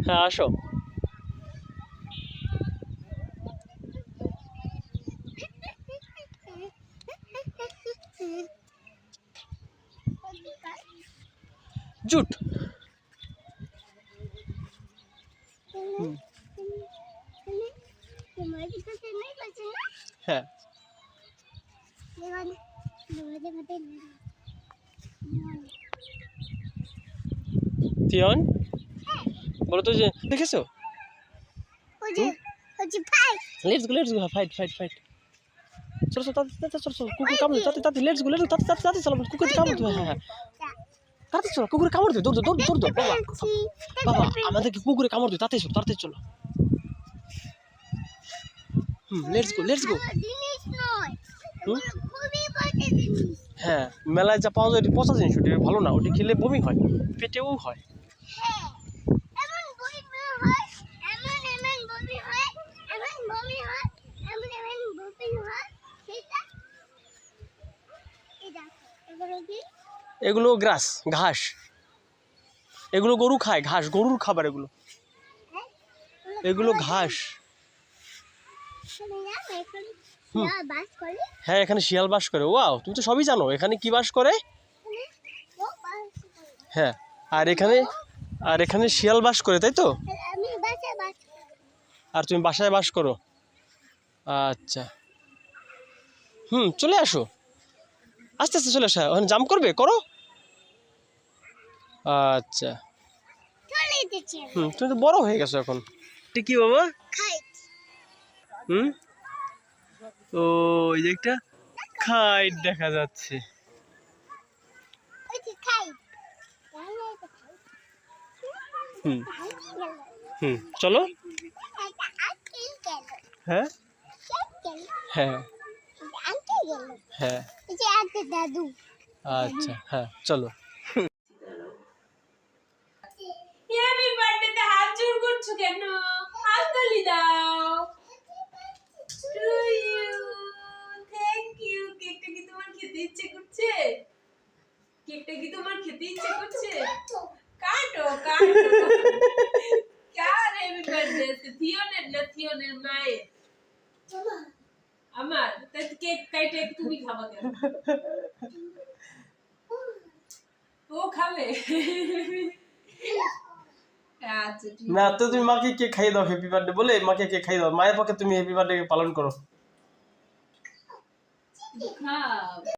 হ্যাঁ আসো। জুট। হ্যাঁ তিয়ান বলো তো যে দেখেছো? Let's go fight fight fight. চলো চলো তাতে চলো চলো কুকুর কামড় তাতে তাতে লেটস গো তাতে তাতে চলো কুকুর কামড় দেবে। হ্যাঁ হ্যাঁ তাতে চলো কুকুরে কামড় দেবে দৌড় দৌড় দৌড় দৌড় বাবা বাবা আমাদেরকে কুকুরে কামড় দেবে তাতে চলো তাড়াতাড়ি চলো। Let's go. হ্যাঁ মেলায় যা পাওয়া যায় ওটি পচা জিনিস, ওটি ভালো না, ওটি খেলে বমি হয়, পেটেও হয়। এগুলো গ্রাস ঘাস, এগুলো গরু খায়, ঘাস গরুর খাবার এগুলো, এগুলো ঘাস। হ্যাঁ এখানে শিয়াল বাস করে। ওয়াও তুমি তো সবই জানো, এখানে কি বাস করে? হ্যাঁ আর এখানে শিয়াল বাস করে তাই তো? আর তুমি বাসায় বাস করো? আচ্ছা চলে আসো, আস্তে আস্তে চলে আসো। ওখানে জাম্প করবে, করো। আচ্ছা তুমি তো বড় হয়ে গেছো এখন। এটা কি বাবা? ও এই যে একটা খাইট দেখা যাচ্ছে। চলো। হ্যাঁ হ্যাঁ হ্যাঁ আচ্ছা হ্যাঁ চলো। হ্যাপি বার্থডেতে হাত জোড় করছো কেন? হাত তালি দাও। To you. Thank you. কেকটা কি তোমার খেতে ইচ্ছে করছে? কেকটা কি তোমার খেতে ইচ্ছে করছে? কাটো কাটো। কার হ্যাপি বার্থডে আছে? থিওনের না থিওনের মায়ের? আমার। তাই কেক কাইটে তুমি খাবা কেন? ও খাবে? না তো তুমি মাকে কেক খাইয়ে দাও হ্যাপি বার্থডে বলে, মাকে কেক খাইয়ে দাও, মায়ের পক্ষে তুমি হ্যাপি বার্থডে পালন করো।